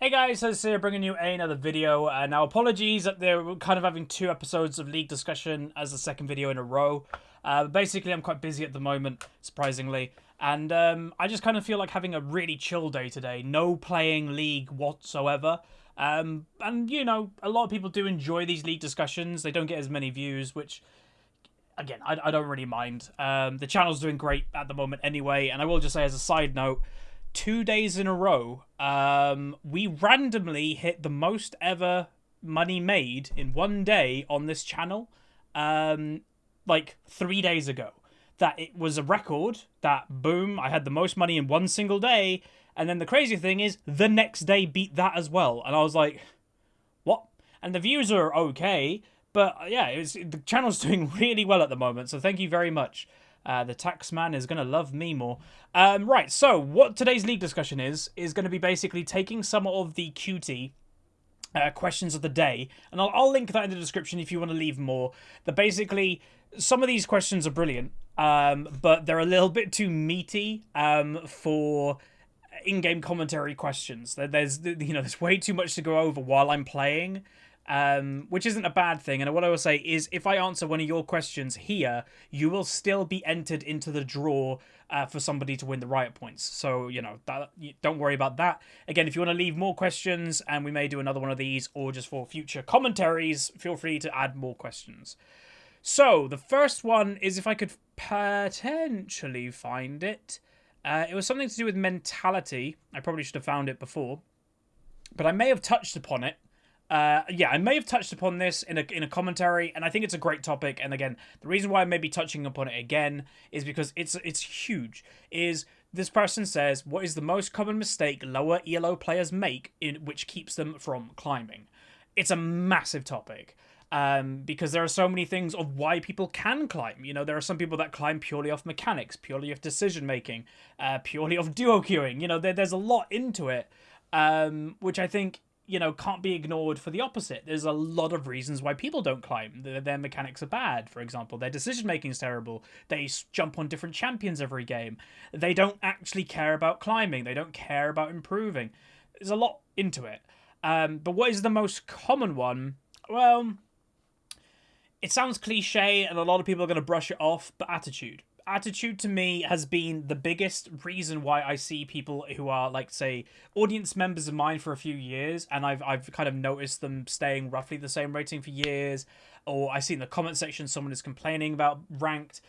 Hey guys, Huzzy here bringing you another video. Now apologies that they're kind of having two episodes of League discussion as the second video in a row. Basically I'm quite busy at the moment, surprisingly. And I just kind of feel like having a really chill day today. No playing League whatsoever. And you know, a lot of people do enjoy these League discussions. They don't get as many views, which again, I don't really mind. The channel's doing great at the moment anyway. And I will just say as a side note, 2 days in a row, we randomly hit the most ever money made in one day on this channel, like 3 days ago. That it was a record that, boom, I had the most money in one single day, and then the crazy thing is, the next day beat that as well, and I was like, what? And the views are okay, but yeah, the channel's doing really well at the moment, so thank you very much. The tax man is going to love me more. Right, so what today's League discussion is going to be basically taking some of the cutie questions of the day, and I'll link that in the description if you want to leave more. That basically, some of these questions are brilliant, but they're a little bit too meaty for in-game commentary questions. There's way too much to go over while I'm playing. Which isn't a bad thing. And what I will say is, if I answer one of your questions here, you will still be entered into the draw for somebody to win the riot points. So, you know, don't worry about that. Again, if you want to leave more questions, and we may do another one of these, or just for future commentaries, feel free to add more questions. So, the first one is, if I could potentially find it. It was something to do with mentality. I probably should have found it before, but I may have touched upon it. Yeah, I may have touched upon this in a commentary, and I think it's a great topic. And again, the reason why I may be touching upon it again is because it's huge. Is this person says, what is the most common mistake lower ELO players make which keeps them from climbing? It's a massive topic. Because there are so many things of why people can climb. You know, there are some people that climb purely off mechanics, purely off decision making, purely off duo queuing. You know, there's a lot into it, which I think, you know, can't be ignored for the opposite. There's a lot of reasons why people don't climb. Their mechanics are bad, for example. Their decision-making is terrible. They jump on different champions every game. They don't actually care about climbing. They don't care about improving. There's a lot into it. But what is the most common one? Well, it sounds cliche, and a lot of people are going to brush it off, but attitude. Attitude to me has been the biggest reason why I see people who are, like, say, audience members of mine for a few years, and I've kind of noticed them staying roughly the same rating for years, or I see in the comment section someone is complaining about ranked.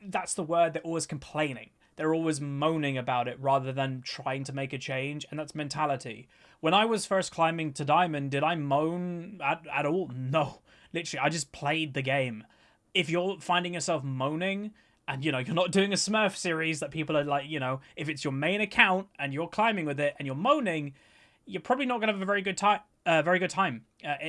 That's the word. They're always complaining. They're always moaning about it rather than trying to make a change, and that's mentality. When I was first climbing to Diamond, did I moan at all? No. Literally, I just played the game. If you're finding yourself moaning, and, you know, you're not doing a Smurf series that people are like, you know, if it's your main account and you're climbing with it and you're moaning, you're probably not going to have a very good time,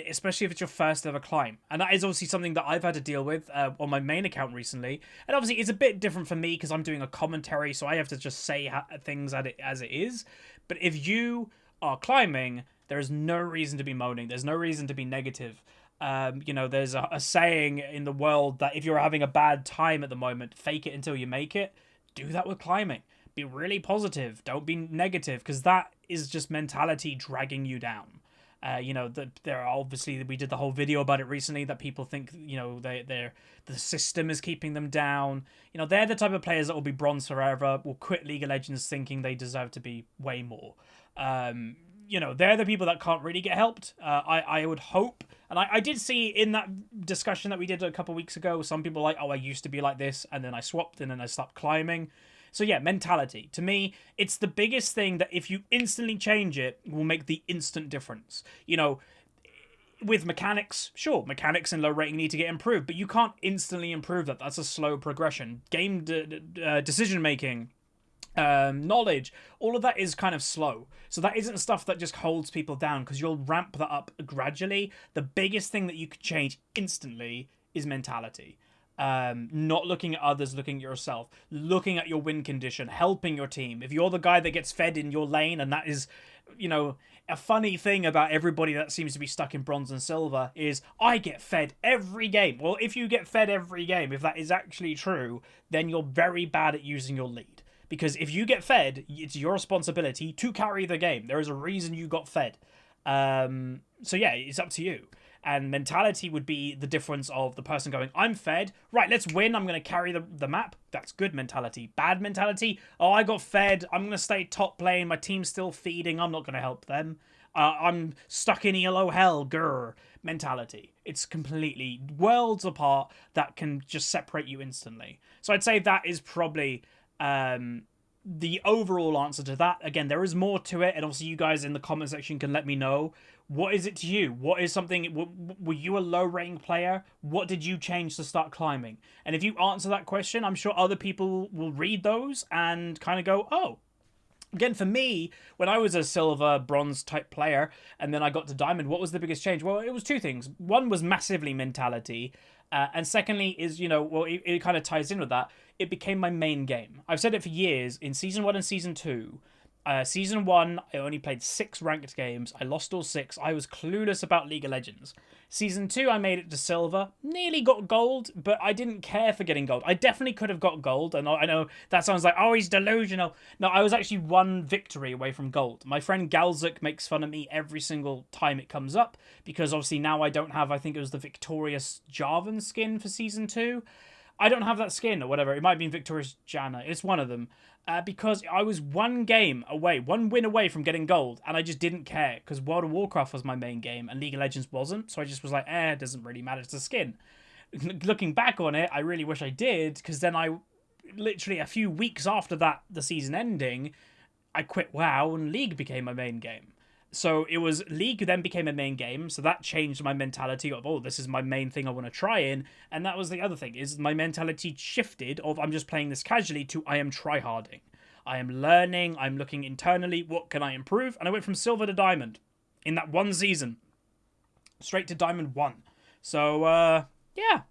especially if it's your first ever climb. And that is obviously something that I've had to deal with on my main account recently. And obviously it's a bit different for me because I'm doing a commentary, so I have to just say things as it is. But if you are climbing, there is no reason to be moaning. There's no reason to be negative. You know, there's a saying in the world that if you're having a bad time at the moment, fake it until you make it. Do that with climbing. Be really positive. Don't be negative, because that is just mentality dragging you down. You know, there are obviously, we did the whole video about it recently, that people think, you know, the system is keeping them down. You know, they're the type of players that will be bronze forever, will quit League of Legends thinking they deserve to be way more. You know, they're the people that can't really get helped. I would hope, and I did see in that discussion that we did a couple of weeks ago, some people like, oh, I used to be like this, and then I swapped, and then I stopped climbing. So yeah, mentality. To me, it's the biggest thing that if you instantly change it, will make the instant difference. You know, with mechanics, sure, mechanics and low rating need to get improved, but you can't instantly improve that. That's a slow progression. Game decision-making, knowledge, all of that is kind of slow. So that isn't stuff that just holds people down, because you'll ramp that up gradually. The biggest thing that you could change instantly is mentality. Not looking at others, looking at yourself, looking at your win condition, helping your team. If you're the guy that gets fed in your lane, and that is, you know, a funny thing about everybody that seems to be stuck in bronze and silver is, I get fed every game. Well, if you get fed every game, if that is actually true, then you're very bad at using your lead. because if you get fed, it's your responsibility to carry the game. There is a reason you got fed. So yeah, it's up to you. And mentality would be the difference of the person going, I'm fed, right, let's win, I'm going to carry the map. That's good mentality. Bad mentality, oh, I got fed, I'm going to stay top lane, my team's still feeding, I'm not going to help them. I'm stuck in ELO hell, grr, mentality. It's completely worlds apart that can just separate you instantly. So I'd say that is probably the overall answer to that. Again, there is more to it, and obviously you guys in the comment section can let me know. What is it to you? What is something... Were you a low-rating player? What did you change to start climbing? And if you answer that question, I'm sure other people will read those and kind of go, oh. Again, for me, when I was a silver, bronze type player, and then I got to diamond, what was the biggest change? Well, it was two things. One was massively mentality. And secondly is, well, it kind of ties in with that. It became my main game. I've said it for years. In Season 1 and Season 2... Season 1, I only played 6 ranked games. I lost all 6. I was clueless about League of Legends. Season 2, I made it to silver. Nearly got gold, but I didn't care for getting gold. I definitely could have got gold, and I know that sounds like, oh, he's delusional. No, I was actually 1 victory away from gold. My friend Galzuk makes fun of me every single time it comes up, because obviously now I don't have, I think it was the Victorious Jarvan skin for Season 2. I don't have that skin or whatever. It might have been Victorious Janna. It's one of them. Because I was 1 game away, 1 win away from getting gold, and I just didn't care, because World of Warcraft was my main game, and League of Legends wasn't, so I just was like, it doesn't really matter, it's a skin. Looking back on it, I really wish I did, because then I, literally a few weeks after that, the season ending, I quit WoW, and League became my main game. So it was League then became a main game, so that changed my mentality of, oh, this is my main thing I want to try in, and that was the other thing, is my mentality shifted of I'm just playing this casually to I am tryharding. I am learning, I'm looking internally, what can I improve? And I went from silver to diamond in that 1 season. Straight to diamond 1. So, yeah.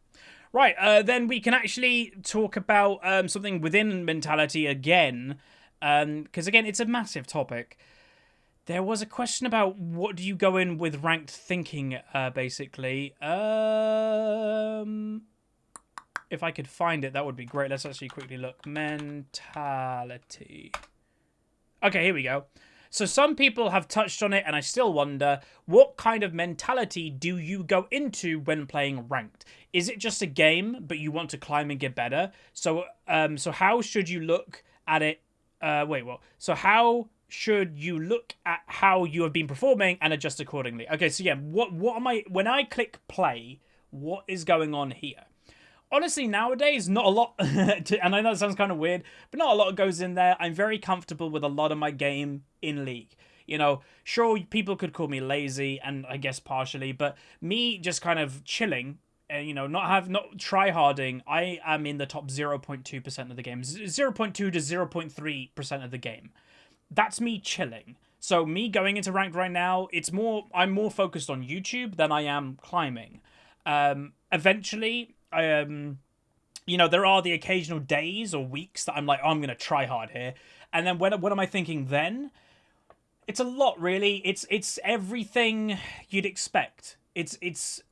Right, then we can actually talk about something within mentality again, because again, it's a massive topic. There was a question about what do you go in with ranked thinking, basically. If I could find it, that would be great. Let's actually quickly look. Mentality. Okay, here we go. So some people have touched on it, and I still wonder, what kind of mentality do you go into when playing ranked? Is it just a game, but you want to climb and get better? So how should you look at it? So how should you look at how you have been performing and adjust accordingly? Okay, so yeah, what am I, when I click play, what is going on here? Honestly, nowadays, not a lot, and I know that sounds kind of weird, but not a lot goes in there. I'm very comfortable with a lot of my game in League. Sure, people could call me lazy, and I guess partially, but me just kind of chilling, not try-harding, I am in the top 0.2% of the game, 0.2 to 0.3% of the game. That's me chilling. So me going into ranked right now, I'm more focused on YouTube than I am climbing. Eventually, there are the occasional days or weeks that I'm like, oh, I'm going to try hard here. And then what am I thinking then? It's a lot, really. It's everything you'd expect. It's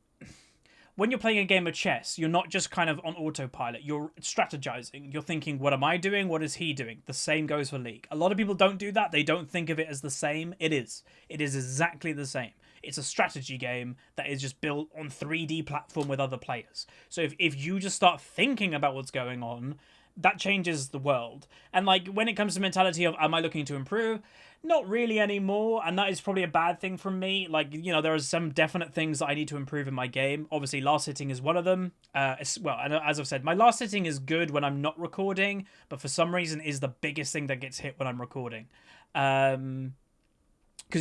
when you're playing a game of chess, you're not just kind of on autopilot. You're strategizing. You're thinking, what am I doing? What is he doing? The same goes for League. A lot of people don't do that. They don't think of it as the same. It is. It is exactly the same. It's a strategy game that is just built on 3D platform with other players. So if you just start thinking about what's going on, that changes the world. And like when it comes to mentality of, am I looking to improve? Not really anymore, and that is probably a bad thing from me. Like, there are some definite things that I need to improve in my game. Obviously, last hitting is one of them. As I've said, my last hitting is good when I'm not recording, but for some reason is the biggest thing that gets hit when I'm recording. Because,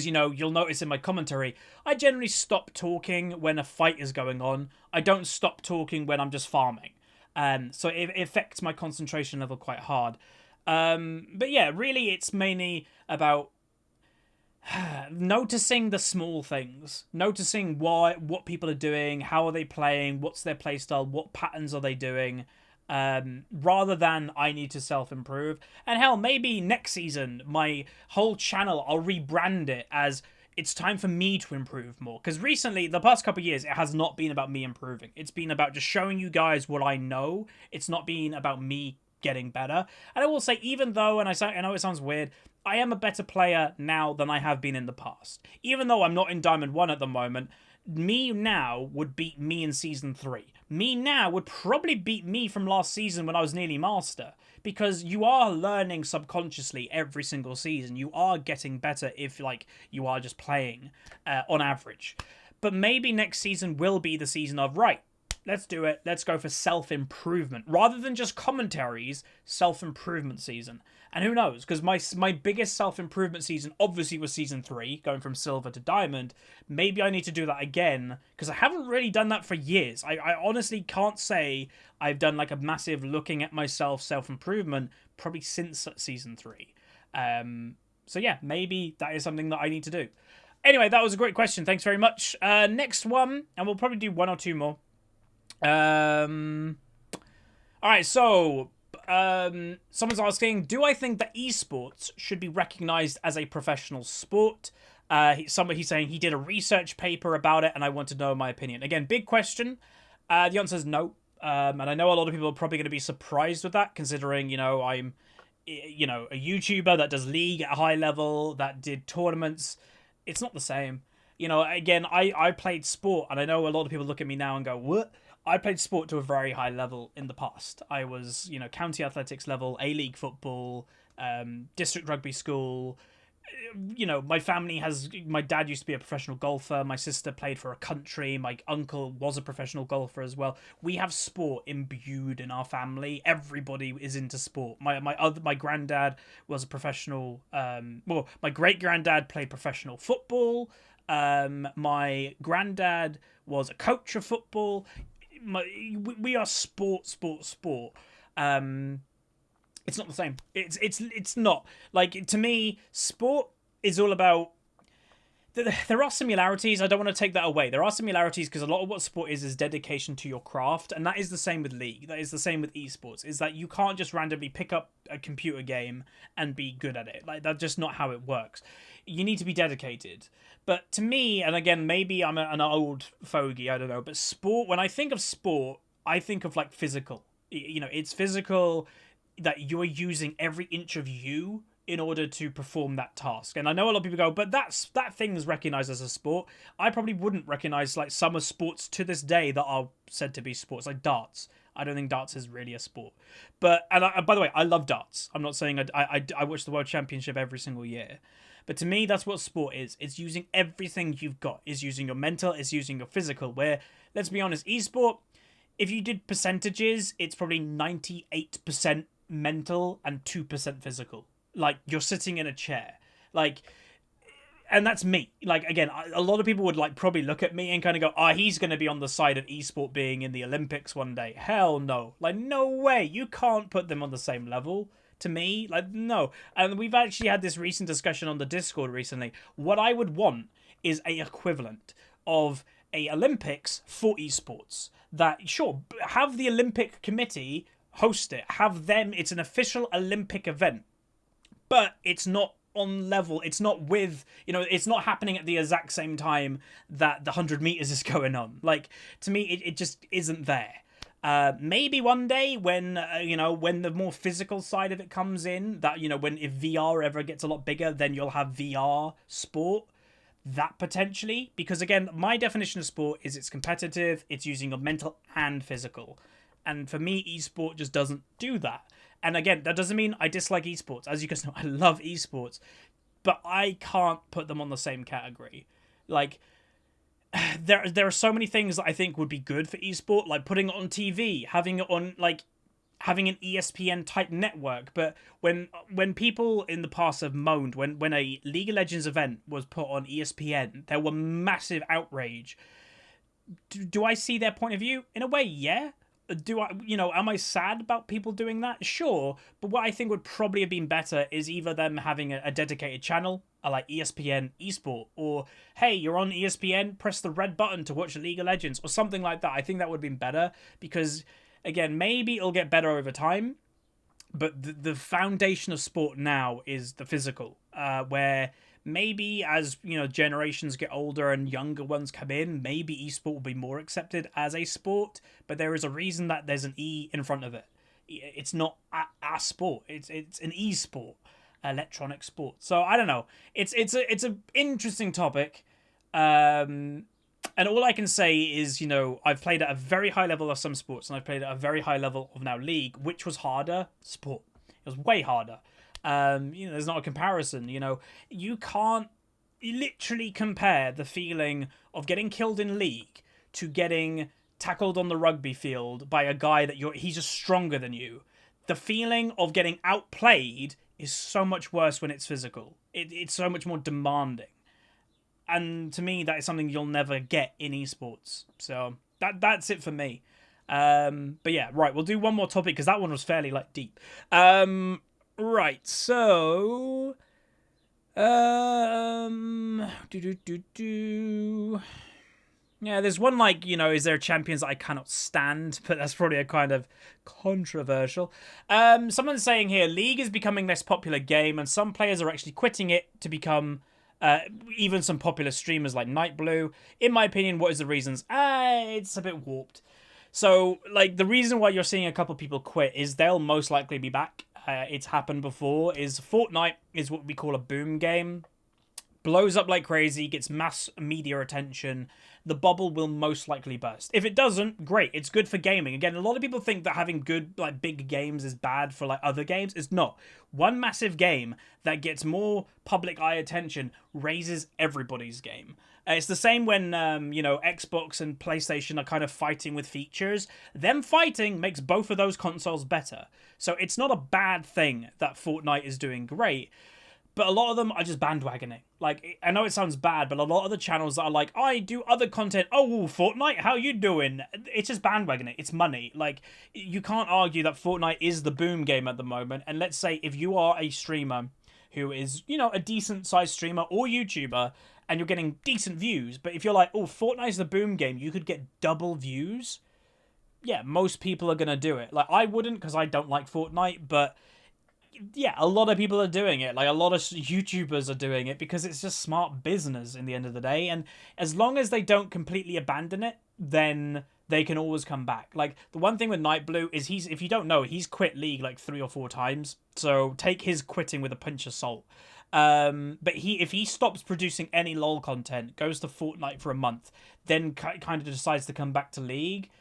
you'll notice in my commentary, I generally stop talking when a fight is going on. I don't stop talking when I'm just farming. So it affects my concentration level quite hard. But yeah, really it's mainly about noticing the small things, noticing what people are doing, how are they playing, what's their playstyle, what patterns are they doing, rather than I need to self-improve. And hell, maybe next season, my whole channel, I'll rebrand it as it's time for me to improve more. Because recently, the past couple of years, it has not been about me improving. It's been about just showing you guys what I know. It's not been about me getting better. And I will say, even though, and I know it sounds weird, I am a better player now than I have been in the past. Even though I'm not in Diamond 1 at the moment, me now would beat me in Season 3. Me now would probably beat me from last season when I was nearly Master. Because you are learning subconsciously every single season. You are getting better if, like, you are just playing on average. But maybe next season will be the season of, right, let's do it. Let's go for self-improvement. Rather than just commentaries, self-improvement season. And who knows? Because my biggest self-improvement season obviously was Season 3, going from Silver to Diamond. Maybe I need to do that again, because I haven't really done that for years. I honestly can't say I've done like a massive looking at myself self-improvement probably since Season 3. So yeah, maybe that is something that I need to do. Anyway, that was a great question. Thanks very much. Next one, and we'll probably do one or two more. Alright, so someone's asking, do I think that esports should be recognized as a professional sport? He's saying he did a research paper about it and I want to know my opinion. Again, big question. The answer is no. And I know a lot of people are probably going to be surprised with that, considering, I'm, a YouTuber that does League at a high level, that did tournaments. It's not the same. Again, I played sport, and I know a lot of people look at me now and go, what? I played sport to a very high level in the past. I was, county athletics level, A-League football, district rugby school. My dad used to be a professional golfer. My sister played for a country. My uncle was a professional golfer as well. We have sport imbued in our family. Everybody is into sport. My granddad was a professional, my great-granddad played professional football. My granddad was a coach of football. We are sport. It's not the same. It's not. Like, to me, sport is all about... There are similarities. I don't want to take that away. There are similarities because a lot of what sport is dedication to your craft, and that is the same with League. That is the same with esports, is that you can't just randomly pick up a computer game and be good at it. Like, that's just not how it works. You need to be dedicated. But to me, and again, maybe I'm an old fogey, I don't know, but sport, when I think of sport, I think of, like, physical. It's physical, that you're using every inch of you in order to perform that task. And I know a lot of people go, but that thing is recognized as a sport. I probably wouldn't recognize, like, some of sports to this day that are said to be sports, like darts. I don't think darts is really a sport. But, by the way, I love darts. I'm not saying I watch the World Championship every single year. But to me, that's what sport is. It's using everything you've got. It's using your mental, it's using your physical. Where, let's be honest, esport, if you did percentages, it's probably 98% mental and 2% physical. Like, you're sitting in a chair. Like, and that's me. Like, again, a lot of people would, like, probably look at me and kind of go, he's going to be on the side of esport being in the Olympics one day. Hell no. Like, no way. You can't put them on the same level. To me, like, no. And we've actually had this recent discussion on the Discord recently. What I would want is a equivalent of a Olympics for esports. That, sure, have the Olympic committee host it. Have them, it's an official Olympic event. But it's not on level, it's not with, it's not happening at the exact same time that the 100 meters is going on. Like, to me, it just isn't there. Maybe one day when, when the more physical side of it comes in, that, if VR ever gets a lot bigger, then you'll have VR sport. That potentially, because again, my definition of sport is it's competitive, it's using your mental and physical. And for me, esport just doesn't do that. And again, that doesn't mean I dislike esports. As you guys know, I love esports. But I can't put them on the same category. Like, there are so many things that I think would be good for esport, like putting it on TV, having it on, like, having an ESPN type network. But when people in the past have moaned, when a League of Legends event was put on ESPN, there were massive outrage. Do I see their point of view? In a way, yeah. Do I, am I sad about people doing that? Sure. But what I think would probably have been better is either them having a dedicated channel, like ESPN eSport, or, hey, you're on ESPN, press the red button to watch League of Legends, or something like that. I think that would have been better, because, again, maybe it'll get better over time, but the foundation of sport now is the physical, where maybe as, generations get older and younger ones come in, maybe esport will be more accepted as a sport, but there is a reason that there's an E in front of it. it's not a sport. It's an e-sport, electronic sport. So I don't know. It's an interesting topic. And all I can say is, I've played at a very high level of some sports, and I've played at a very high level of now League, which was harder. Sport. It was way harder. There's not a comparison. You can't literally compare the feeling of getting killed in League to getting tackled on the rugby field by a guy that he's just stronger than you. The feeling of getting outplayed is so much worse when it's physical. It's so much more demanding. And to me, that is something you'll never get in esports. So that's it for me. But yeah, right, we'll do one more topic because that one was fairly deep. Right, so yeah, there's one is there champions that I cannot stand, but that's probably a kind of controversial. Someone's saying here, League is becoming less popular game, and some players are actually quitting it to become even some popular streamers like Nightblue. In my opinion, what is the reasons? It's a bit warped. So, the reason why you're seeing a couple people quit is they'll most likely be back. It's happened before. Fortnite is what we call a boom game. Blows up like crazy, gets mass media attention. The bubble will most likely burst. If it doesn't, great. It's good for gaming. Again, a lot of people think that having good, big games is bad for, other games. It's not. One massive game that gets more public eye attention raises everybody's game. It's the same when, Xbox and PlayStation are kind of fighting with features. Them fighting makes both of those consoles better. So it's not a bad thing that Fortnite is doing great. But a lot of them are just bandwagoning. I know it sounds bad, but a lot of the channels that are I do other content. Oh, Fortnite, how you doing? It's just bandwagoning. It's money. You can't argue that Fortnite is the boom game at the moment. And let's say if you are a streamer who is, a decent-sized streamer or YouTuber, and you're getting decent views, but if you're Fortnite's the boom game, you could get double views. Yeah, most people are going to do it. I wouldn't because I don't like Fortnite, but yeah, a lot of people are doing it. A lot of YouTubers are doing it because it's just smart business in the end of the day. And as long as they don't completely abandon it, then they can always come back. The one thing with Nightblue is if you don't know, he's quit League 3 or 4 times. So take his quitting with a pinch of salt. But if he stops producing any LoL content, goes to Fortnite for a month, then kind of decides to come back to League,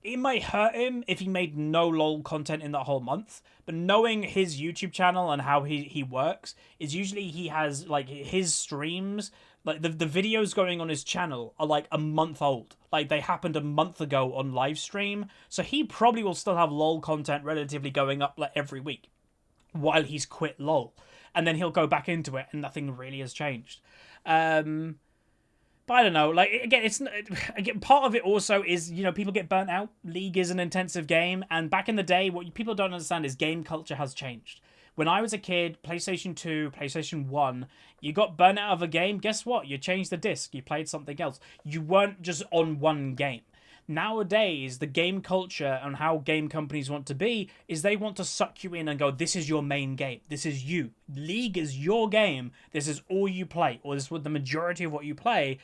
it might hurt him if he made no LoL content in that whole month. But knowing his YouTube channel and how he works, is usually he has his streams, the videos going on his channel are a month old. They happened a month ago on live stream. So he probably will still have LoL content relatively going up every week while he's quit LoL. And then he'll go back into it and nothing really has changed. But I don't know, again, part of it also is, people get burnt out. League is an intensive game, and back in the day, what people don't understand is game culture has changed. When I was a kid, PlayStation 2, PlayStation 1, you got burnt out of a game, guess what? You changed the disc, you played something else. You weren't just on one game. Nowadays, the game culture and how game companies want to be is they want to suck you in and go, this is your main game. This is you. League is your game. This is all you play, or this is what the majority of what you play.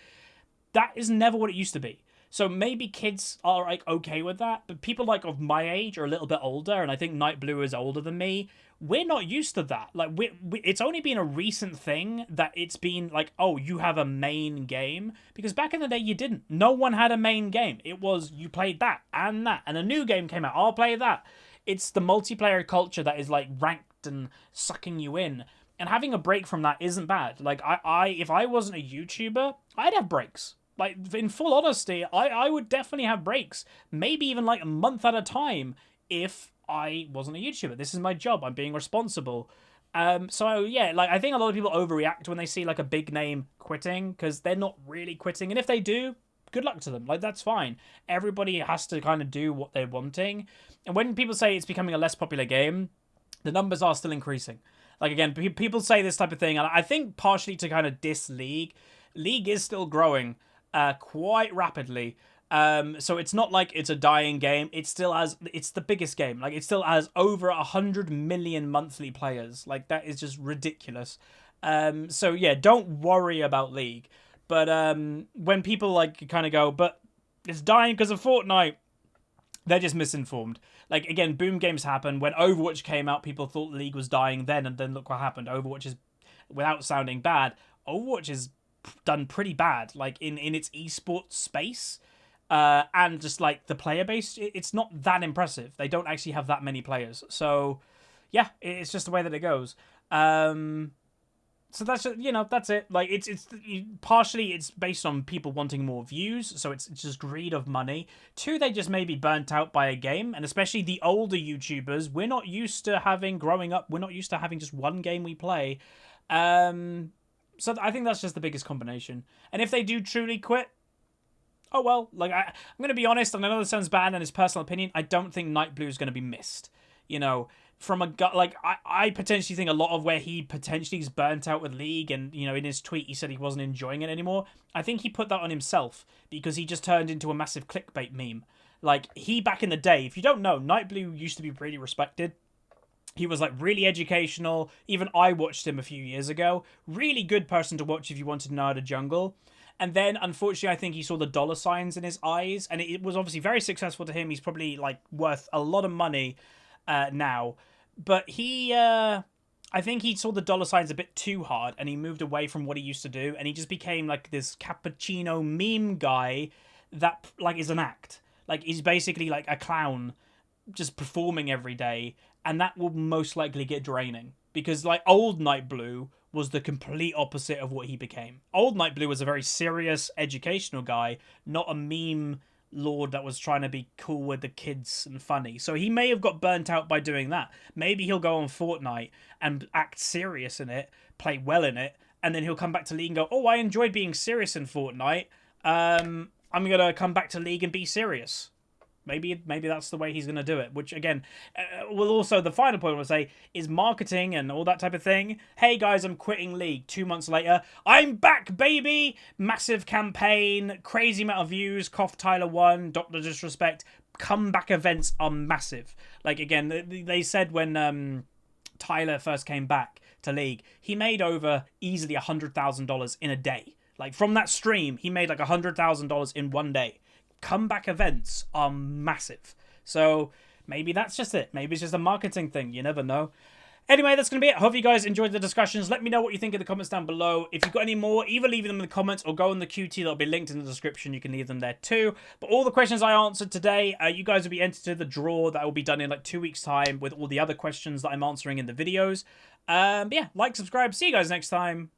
That is never what it used to be. So maybe kids are okay with that, but people of my age or a little bit older, and I think Nightblue is older than me, we're not used to that. It's only been a recent thing that it's been oh, you have a main game, because back in the day you didn't. No one had a main game. It was you played that, and a new game came out. I'll play that. It's the multiplayer culture that is ranked and sucking you in. And having a break from that isn't bad. If I wasn't a YouTuber, I'd have breaks. In full honesty, I would definitely have breaks. Maybe even a month at a time if I wasn't a YouTuber. This is my job. I'm being responsible. So yeah, I think a lot of people overreact when they see a big name quitting, because they're not really quitting. And if they do, good luck to them. That's fine. Everybody has to kind of do what they're wanting. And when people say it's becoming a less popular game, the numbers are still increasing. Again, people say this type of thing, and I think partially to kind of diss League. League is still growing quite rapidly. So it's not it's a dying game. It's the biggest game. It still has over 100 million monthly players. That is just ridiculous. So yeah, don't worry about League. But when people kind of go, but it's dying because of Fortnite, they're just misinformed. Like, again, boom games happen. When Overwatch came out, people thought the League was dying then, and then look what happened. Overwatch is, without sounding bad, Overwatch is done pretty bad, like, in its eSports space. And just, like, the player base, it's not that impressive. They don't actually have that many players. So, yeah, it's just the way that it goes. So that's, that's it. Like, it's partially it's based on people wanting more views, so it's just greed of money. Two, they just may be burnt out by a game, and especially the older YouTubers, we're not used to having, growing up, we're not used to having just one game we play. So I think that's just the biggest combination. And if they do truly quit, oh well. Like, I'm going to be honest, and I know this sounds bad and it's personal opinion, I don't think Nightblue is going to be missed. From a gut, like, I potentially think a lot of where he potentially is burnt out with League, and, in his tweet he said he wasn't enjoying it anymore. I think he put that on himself because he just turned into a massive clickbait meme. Like, he, back in the day, if you don't know, Nightblue used to be really respected. He was, like, really educational. Even I watched him a few years ago. Really good person to watch if you wanted to know how to jungle. And then, unfortunately, I think he saw the dollar signs in his eyes, and it was obviously very successful to him. He's probably, like, worth a lot of money now. But I think he saw the dollar signs a bit too hard, and he moved away from what he used to do, and he just became, like, this cappuccino meme guy that, like, is an act. Like, he's basically, like, a clown just performing every day, and that will most likely get draining. Because, like, old Nightblue was the complete opposite of what he became. Old Nightblue was a very serious, educational guy, not a meme lord that was trying to be cool with the kids and funny. So he may have got burnt out by doing that. Maybe he'll go on Fortnite and act serious in it, play well in it, and then he'll come back to League and go, oh, I enjoyed being serious in Fortnite. I'm going to come back to League and be serious. Maybe that's the way he's going to do it, which, again, will also, the final point I want to say, is marketing and all that type of thing. Hey, guys, I'm quitting League. 2 months later, I'm back, baby! Massive campaign, crazy amount of views, Cough Tyler 1, Dr. Disrespect. Comeback events are massive. Like, again, they said when Tyler first came back to League, he made over easily $100,000 in a day. Like, from that stream, he made like $100,000 in one day. Comeback events are massive. So maybe that's just it. Maybe it's just a marketing thing. You never know. Anyway, that's going to be it. Hope you guys enjoyed the discussions. Let me know what you think in the comments down below. If you've got any more, either leave them in the comments or go on the QT. That'll be linked in the description. You can leave them there too. But all the questions I answered today, you guys will be entered to the draw that will be done in like 2 weeks' time with all the other questions that I'm answering in the videos. But yeah, like, subscribe. See you guys next time.